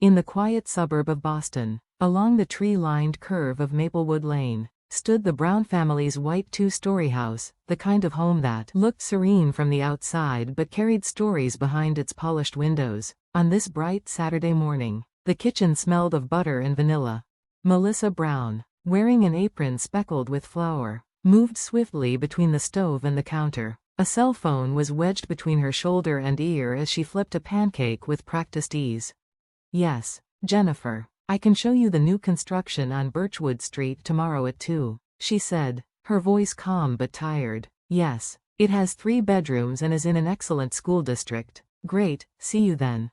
In the quiet suburb of Boston, along the tree-lined curve of Maplewood Lane, stood the Brown family's white two-story house, the kind of home that looked serene from the outside but carried stories behind its polished windows. On this bright Saturday morning, the kitchen smelled of butter and vanilla. Melissa Brown, wearing an apron speckled with flour, moved swiftly between the stove and the counter. A cell phone was wedged between her shoulder and ear as she flipped a pancake with practiced ease. "Yes, Jennifer, I can show you the new construction on Birchwood Street tomorrow at 2, she said, her voice calm but tired. "Yes, it has 3 bedrooms and is in an excellent school district." "Great, see you then."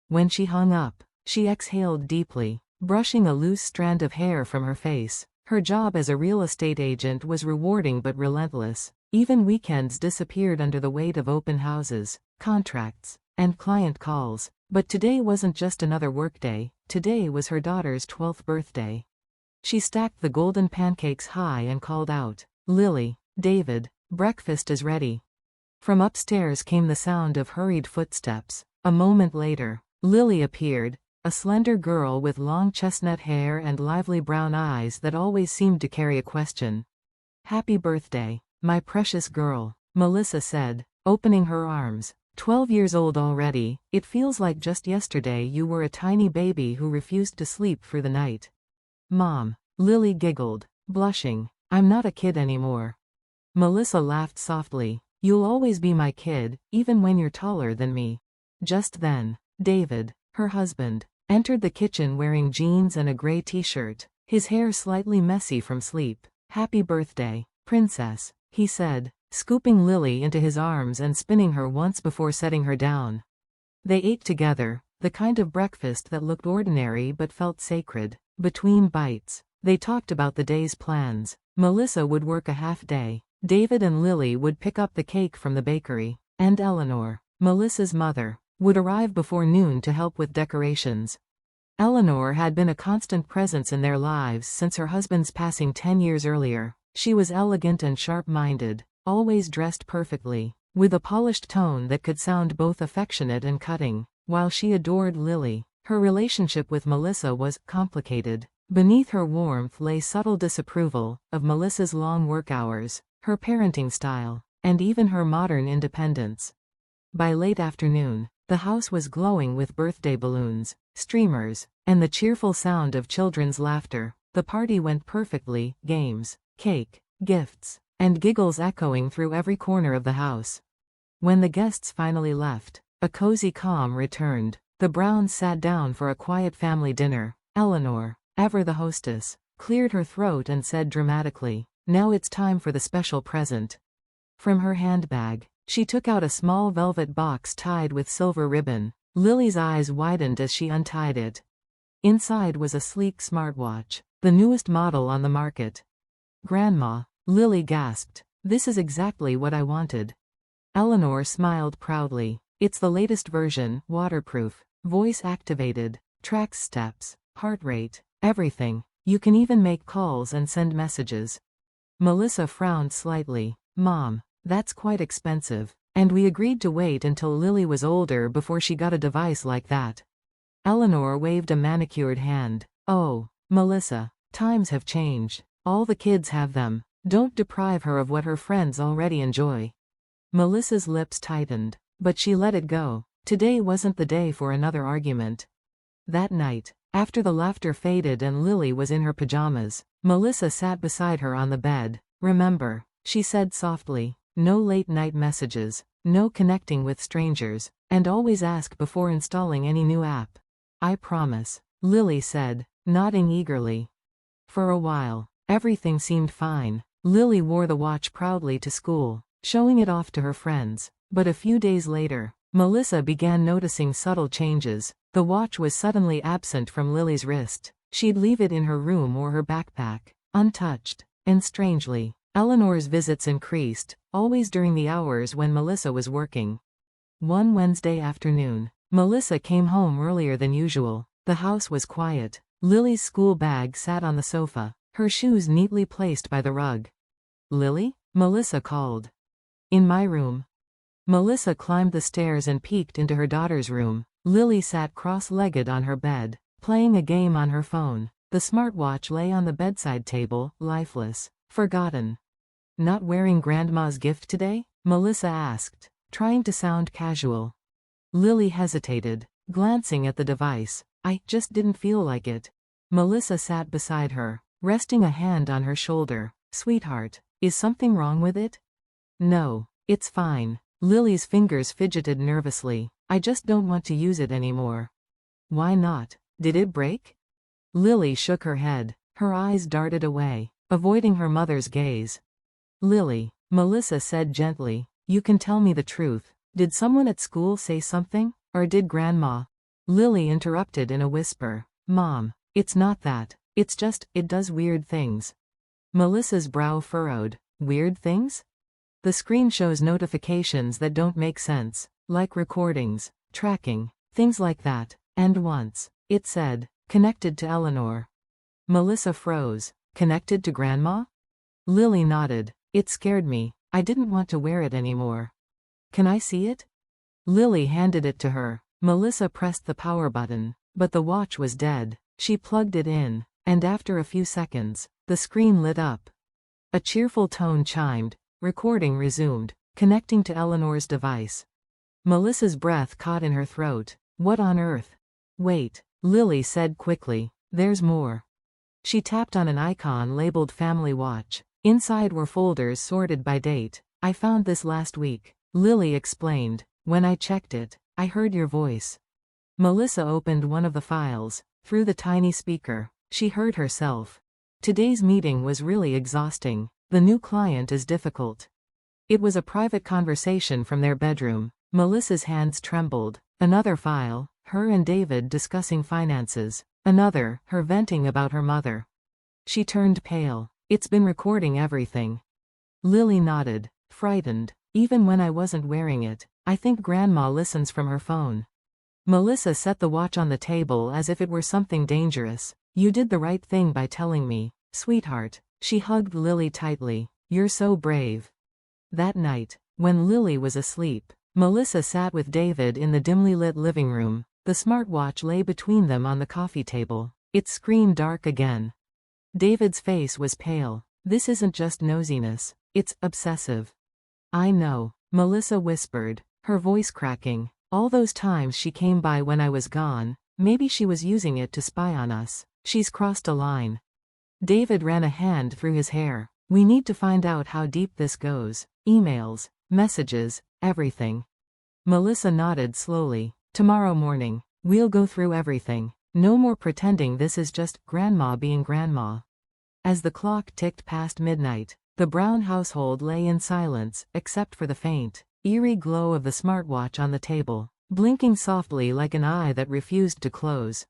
When she hung up, she exhaled deeply, brushing a loose strand of hair from her face. Her job as a real estate agent was rewarding but relentless. Even weekends disappeared under the weight of open houses, contracts, and client calls. But today wasn't just another workday. Today was her daughter's 12th birthday. She stacked the golden pancakes high and called out, "Lily, David, breakfast is ready." From upstairs came the sound of hurried footsteps. A moment later, Lily appeared, a slender girl with long chestnut hair and lively brown eyes that always seemed to carry a question. "Happy birthday, my precious girl," Melissa said, opening her arms. 12 years old already, it feels like just yesterday you were a tiny baby who refused to sleep through the night. "Mom," Lily giggled, blushing, "I'm not a kid anymore." Melissa laughed softly. "You'll always be my kid, even when you're taller than me." Just then, David, her husband, entered the kitchen wearing jeans and a gray t-shirt, his hair slightly messy from sleep. "Happy birthday, princess," he said, scooping Lily into his arms and spinning her once before setting her down. They ate together, the kind of breakfast that looked ordinary but felt sacred. Between bites, they talked about the day's plans. Melissa would work a half day. David and Lily would pick up the cake from the bakery. And Eleanor, Melissa's mother, would arrive before noon to help with decorations. Eleanor had been a constant presence in their lives since her husband's passing 10 years earlier. She was elegant and sharp-minded, always dressed perfectly, with a polished tone that could sound both affectionate and cutting. While she adored Lily, her relationship with Melissa was complicated. Beneath her warmth lay subtle disapproval of Melissa's long work hours, her parenting style, and even her modern independence. By late afternoon, the house was glowing with birthday balloons, streamers, and the cheerful sound of children's laughter. The party went perfectly, games, cake, gifts, and giggles echoing through every corner of the house. When the guests finally left, a cozy calm returned. The Browns sat down for a quiet family dinner. Eleanor, ever the hostess, cleared her throat and said dramatically, "Now it's time for the special present." From her handbag, she took out a small velvet box tied with silver ribbon. Lily's eyes widened as she untied it. Inside was a sleek smartwatch, the newest model on the market. "Grandma," Lily gasped, "this is exactly what I wanted." Eleanor smiled proudly. "It's the latest version, waterproof, voice-activated, tracks steps, heart rate, everything. You can even make calls and send messages." Melissa frowned slightly. "Mom, that's quite expensive, and we agreed to wait until Lily was older before she got a device like that." Eleanor waved a manicured hand. "Oh, Melissa, times have changed. All the kids have them. Don't deprive her of what her friends already enjoy." Melissa's lips tightened, but she let it go. Today wasn't the day for another argument. That night, after the laughter faded and Lily was in her pajamas, Melissa sat beside her on the bed. "Remember," she said softly, "no late-night messages, no connecting with strangers, and always ask before installing any new app." "I promise," Lily said, nodding eagerly. For a while, everything seemed fine. Lily wore the watch proudly to school, showing it off to her friends. But a few days later, Melissa began noticing subtle changes. The watch was suddenly absent from Lily's wrist. She'd leave it in her room or her backpack, untouched. And strangely, Eleanor's visits increased, always during the hours when Melissa was working. One Wednesday afternoon, Melissa came home earlier than usual. The house was quiet. Lily's school bag sat on the sofa, her shoes neatly placed by the rug. "Lily?" Melissa called. "In my room." Melissa climbed the stairs and peeked into her daughter's room. Lily sat cross-legged on her bed, playing a game on her phone. The smartwatch lay on the bedside table, lifeless, forgotten. Not wearing Grandma's gift today? Melissa asked, trying to sound casual. Lily hesitated, glancing at the device. I just didn't feel like it. Melissa sat beside her, resting a hand on her shoulder. Sweetheart, is something wrong with it? No, it's fine. Lily's fingers fidgeted nervously. I just don't want to use it anymore. Why not? Did it break? Lily shook her head. Her eyes darted away, avoiding her mother's gaze. Lily, Melissa said gently, you can tell me the truth. Did someone at school say something? Or did Grandma? Lily interrupted in a whisper. Mom, it's not that. It's just, it does weird things. Melissa's brow furrowed. Weird things? The screen shows notifications that don't make sense, like recordings, tracking, things like that. And once, it said, connected to Eleanor. Melissa froze. Connected to Grandma? Lily nodded. It scared me. I didn't want to wear it anymore. Can I see it? Lily handed it to her. Melissa pressed the power button, but the watch was dead. She plugged it in, and after a few seconds, the screen lit up. A cheerful tone chimed. Recording resumed, connecting to Eleanor's device. Melissa's breath caught in her throat. What on earth? Wait, Lily said quickly. There's more. She tapped on an icon labeled Family Watch. Inside were folders sorted by date. I found this last week, Lily explained. When I checked it, I heard your voice. Melissa opened one of the files. Through the tiny speaker, she heard herself. Today's meeting was really exhausting. The new client is difficult. It was a private conversation from their bedroom. Melissa's hands trembled. Another file, her and David discussing finances. Another, her venting about her mother. She turned pale. It's been recording everything. Lily nodded, frightened. Even when I wasn't wearing it, I think Grandma listens from her phone. Melissa set the watch on the table as if it were something dangerous. You did the right thing by telling me, sweetheart. She hugged Lily tightly. You're so brave. That night, when Lily was asleep, Melissa sat with David in the dimly lit living room. The smartwatch lay between them on the coffee table, its screen dark again. David's face was pale. This isn't just nosiness, it's obsessive. I know, Melissa whispered, her voice cracking. All those times she came by when I was gone, maybe she was using it to spy on us. She's crossed a line. David ran a hand through his hair. We need to find out how deep this goes. Emails, messages, everything. Melissa nodded slowly. Tomorrow morning, we'll go through everything. No more pretending this is just Grandma being Grandma. As the clock ticked past midnight, the Brown household lay in silence, except for the faint, eerie glow of the smartwatch on the table, blinking softly like an eye that refused to close.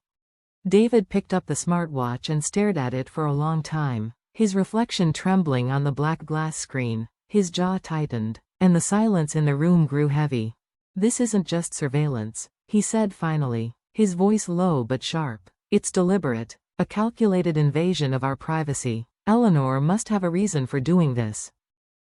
David picked up the smartwatch and stared at it for a long time, his reflection trembling on the black glass screen. His jaw tightened, and the silence in the room grew heavy. This isn't just surveillance, he said finally, his voice low but sharp. It's deliberate, a calculated invasion of our privacy. Eleanor must have a reason for doing this.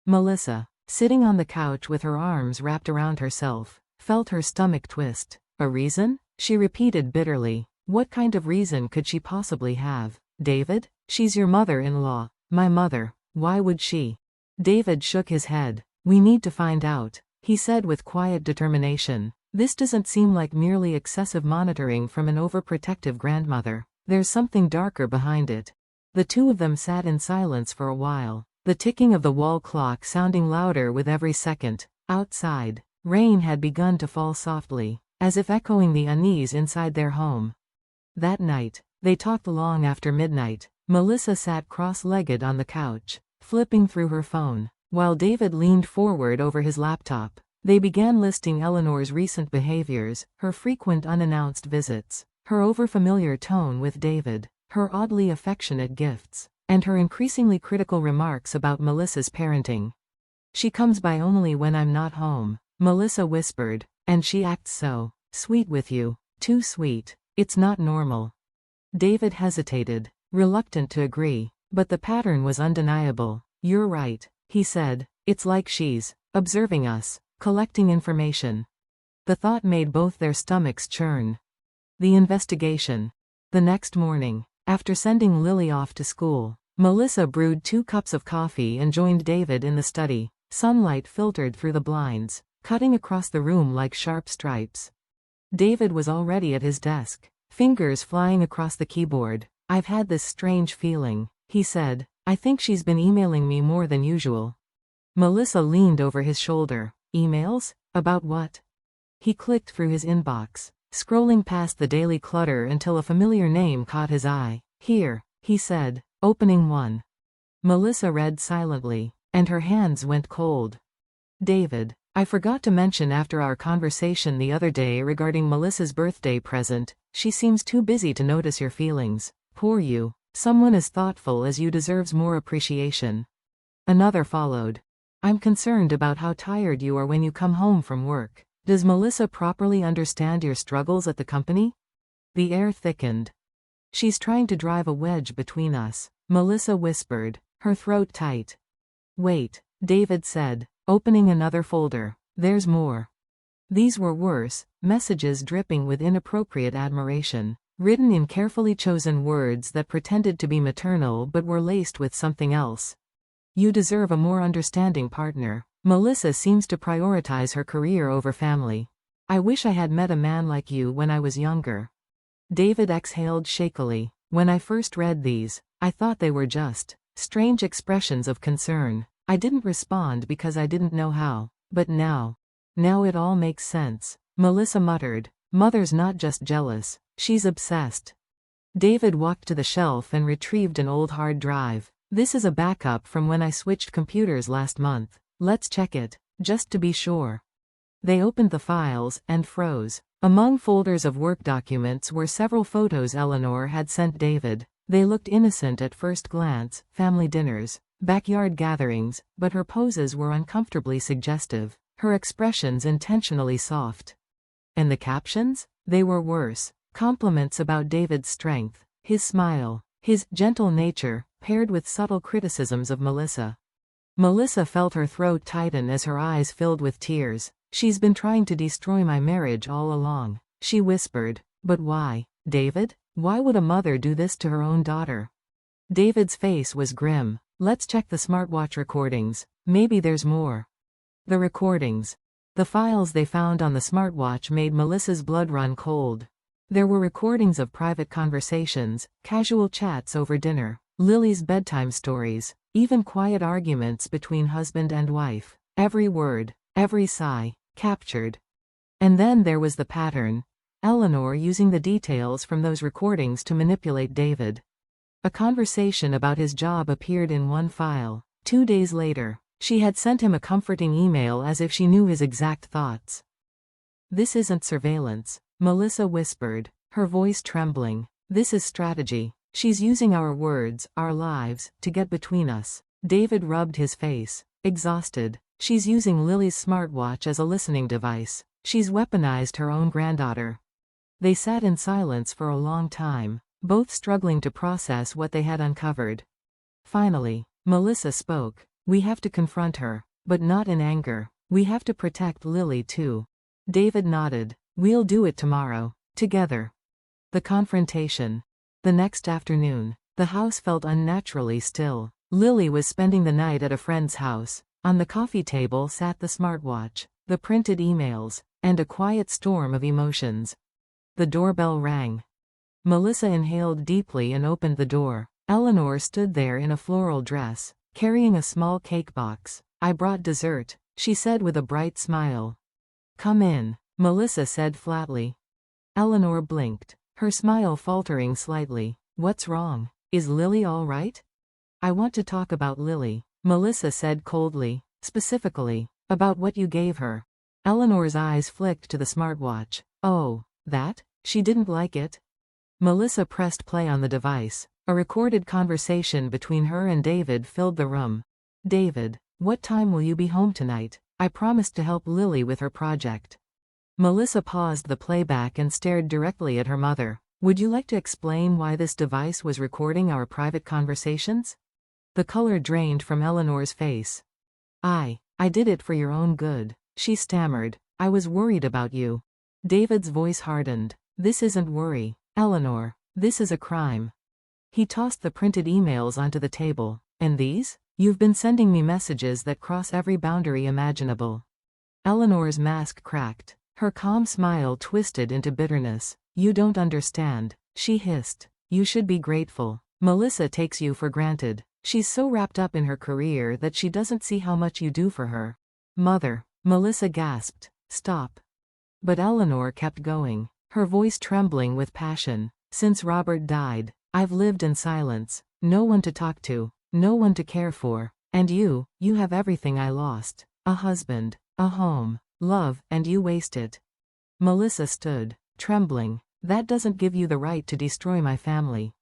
Melissa, sitting on the couch with her arms wrapped around herself, felt her stomach twist. A reason? She repeated bitterly. What kind of reason could she possibly have? David? She's your mother-in-law. My mother. Why would she? David shook his head. We need to find out, he said with quiet determination. This doesn't seem like merely excessive monitoring from an overprotective grandmother. There's something darker behind it. The two of them sat in silence for a while, the ticking of the wall clock sounding louder with every second. Outside, rain had begun to fall softly, as if echoing the unease inside their home. That night, they talked long after midnight. Melissa sat cross-legged on the couch, flipping through her phone, while David leaned forward over his laptop. They began listing Eleanor's recent behaviors, her frequent unannounced visits, her overfamiliar tone with David, her oddly affectionate gifts, and her increasingly critical remarks about Melissa's parenting. She comes by only when I'm not home, Melissa whispered, and she acts so sweet with you. Too sweet. It's not normal. David hesitated, reluctant to agree, but the pattern was undeniable. You're right, he said. It's like she's observing us, collecting information. The thought made both their stomachs churn. The investigation. The next morning, after sending Lily off to school, Melissa brewed 2 cups of coffee and joined David in the study. Sunlight filtered through the blinds, cutting across the room like sharp stripes. David was already at his desk, fingers flying across the keyboard. "I've had this strange feeling," he said. "I think she's been emailing me more than usual." Melissa leaned over his shoulder. "Emails? About what?" He clicked through his inbox, scrolling past the daily clutter until a familiar name caught his eye. "Here," he said, opening one. Melissa read silently, and her hands went cold. "David, I forgot to mention after our conversation the other day regarding Melissa's birthday present, she seems too busy to notice your feelings. Poor you. Someone as thoughtful as you deserves more appreciation." Another followed. "I'm concerned about how tired you are when you come home from work. Does Melissa properly understand your struggles at the company?" The air thickened. "She's trying to drive a wedge between us," Melissa whispered, her throat tight. "Wait," David said, opening another folder. "There's more." These were worse, messages dripping with inappropriate admiration, written in carefully chosen words that pretended to be maternal but were laced with something else. "You deserve a more understanding partner. Melissa seems to prioritize her career over family. I wish I had met a man like you when I was younger." David exhaled shakily. "When I first read these, I thought they were just strange expressions of concern. I didn't respond because I didn't know how. But now it all makes sense," Melissa muttered. "Mother's not just jealous, she's obsessed." David walked to the shelf and retrieved an old hard drive. "This is a backup from when I switched computers last month. Let's check it, just to be sure." They opened the files and froze. Among folders of work documents were several photos Eleanor had sent David. They looked innocent at first glance, family dinners, backyard gatherings, but her poses were uncomfortably suggestive, her expressions intentionally soft. And the captions? They were worse. Compliments about David's strength, his smile, his gentle nature, paired with subtle criticisms of Melissa. Melissa felt her throat tighten as her eyes filled with tears. "She's been trying to destroy my marriage all along," she whispered. "But why, David? Why would a mother do this to her own daughter?" David's face was grim. "Let's check the smartwatch recordings. Maybe there's more." The recordings. The files they found on the smartwatch made Melissa's blood run cold. There were recordings of private conversations, casual chats over dinner, Lily's bedtime stories, even quiet arguments between husband and wife. Every word, every sigh, captured. And then there was the pattern. Eleanor using the details from those recordings to manipulate David. A conversation about his job appeared in one file. 2 days later, she had sent him a comforting email as if she knew his exact thoughts. "This isn't surveillance," Melissa whispered, her voice trembling. "This is strategy. She's using our words, our lives, to get between us." David rubbed his face, exhausted. "She's using Lily's smartwatch as a listening device. She's weaponized her own granddaughter." They sat in silence for a long time, both struggling to process what they had uncovered. Finally, Melissa spoke. "We have to confront her, but not in anger. We have to protect Lily too." David nodded. "We'll do it tomorrow, together." The confrontation. The next afternoon, the house felt unnaturally still. Lily was spending the night at a friend's house. On the coffee table sat the smartwatch, the printed emails, and a quiet storm of emotions. The doorbell rang. Melissa inhaled deeply and opened the door. Eleanor stood there in a floral dress, carrying a small cake box. "I brought dessert," she said with a bright smile. "Come in," Melissa said flatly. Eleanor blinked, her smile faltering slightly. "What's wrong? Is Lily all right?" "I want to talk about Lily," Melissa said coldly. "Specifically, about what you gave her." Eleanor's eyes flicked to the smartwatch. "Oh, that? She didn't like it?" Melissa pressed play on the device. A recorded conversation between her and David filled the room. "David, what time will you be home tonight? I promised to help Lily with her project." Melissa paused the playback and stared directly at her mother. "Would you like to explain why this device was recording our private conversations?" The color drained from Eleanor's face. I did it for your own good," she stammered. I was worried about you. David's voice hardened. This isn't worry, Eleanor. This is a crime. He tossed the printed emails onto the table. And these? You've been sending me messages that cross every boundary imaginable. Eleanor's mask cracked. Her calm smile twisted into bitterness. You don't understand, she hissed. You should be grateful. Melissa takes you for granted. She's so wrapped up in her career that she doesn't see how much you do for her. Mother. Melissa gasped. Stop. But Eleanor kept going, her voice trembling with passion. Since Robert died, I've lived in silence. No one to talk to, no one to care for. And you have everything I lost. A husband, a home, love, and you waste it. Melissa stood, trembling. That doesn't give you the right to destroy my family.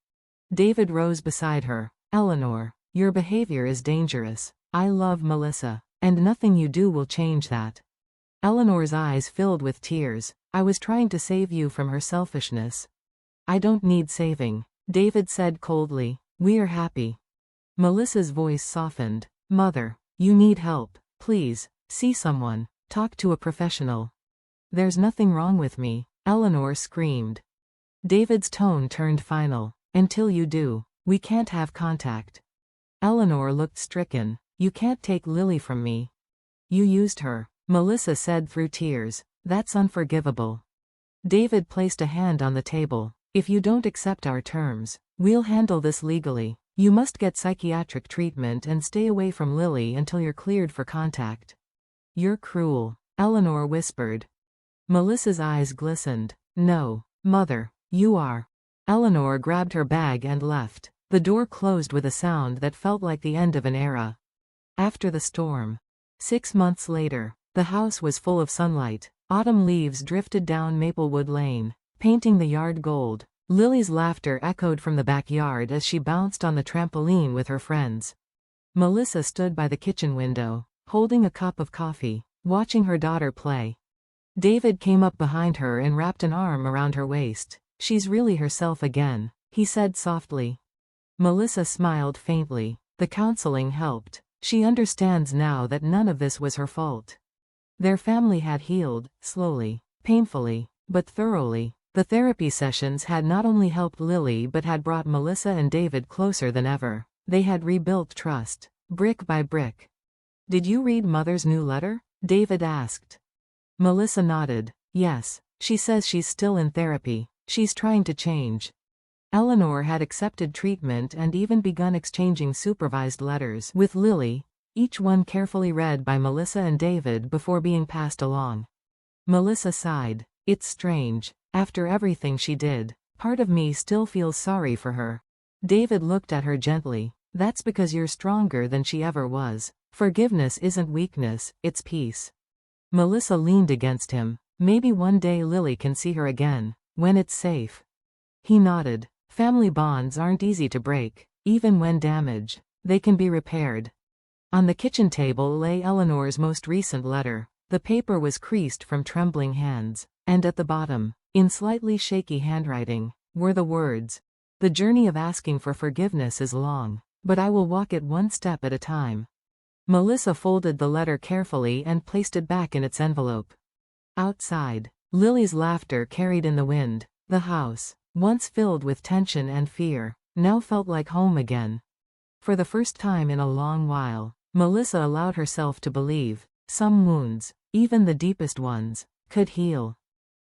David rose beside her. Eleanor, your behavior is dangerous. I love Melissa, and nothing you do will change that. Eleanor's eyes filled with tears. I was trying to save you from her selfishness. I don't need saving, David said coldly. We're happy. Melissa's voice softened. Mother, you need help. Please, see someone. Talk to a professional. There's nothing wrong with me, Eleanor screamed. David's tone turned final. Until you do, we can't have contact. Eleanor looked stricken. You can't take Lily from me. You used her, Melissa said through tears. That's unforgivable. David placed a hand on the table. If you don't accept our terms, we'll handle this legally. You must get psychiatric treatment and stay away from Lily until you're cleared for contact. You're cruel, Eleanor whispered. Melissa's eyes glistened. No, Mother, you are. Eleanor grabbed her bag and left. The door closed with a sound that felt like the end of an era. After the storm. 6 months later, the house was full of sunlight. Autumn leaves drifted down Maplewood Lane, painting the yard gold. Lily's laughter echoed from the backyard as she bounced on the trampoline with her friends. Melissa stood by the kitchen window, holding a cup of coffee, watching her daughter play. David came up behind her and wrapped an arm around her waist. She's really herself again, he said softly. Melissa smiled faintly. The counseling helped. She understands now that none of this was her fault. Their family had healed, slowly, painfully, but thoroughly. The therapy sessions had not only helped Lily but had brought Melissa and David closer than ever. They had rebuilt trust, brick by brick. Did you read Mother's new letter? David asked. Melissa nodded. Yes, she says she's still in therapy. She's trying to change. Eleanor had accepted treatment and even begun exchanging supervised letters with Lily, each one carefully read by Melissa and David before being passed along. Melissa sighed. It's strange. After everything she did, part of me still feels sorry for her. David looked at her gently. That's because you're stronger than she ever was. Forgiveness isn't weakness, it's peace. Melissa leaned against him. Maybe one day Lily can see her again, when it's safe. He nodded. Family bonds aren't easy to break, even when damaged. They can be repaired. On the kitchen table lay Eleanor's most recent letter. The paper was creased from trembling hands, and at the bottom, in slightly shaky handwriting, were the words, "The journey of asking for forgiveness is long, but I will walk it one step at a time." Melissa folded the letter carefully and placed it back in its envelope. Outside, Lily's laughter carried in the wind. The house, once filled with tension and fear, now felt like home again. For the first time in a long while, Melissa allowed herself to believe some wounds, even the deepest ones, could heal.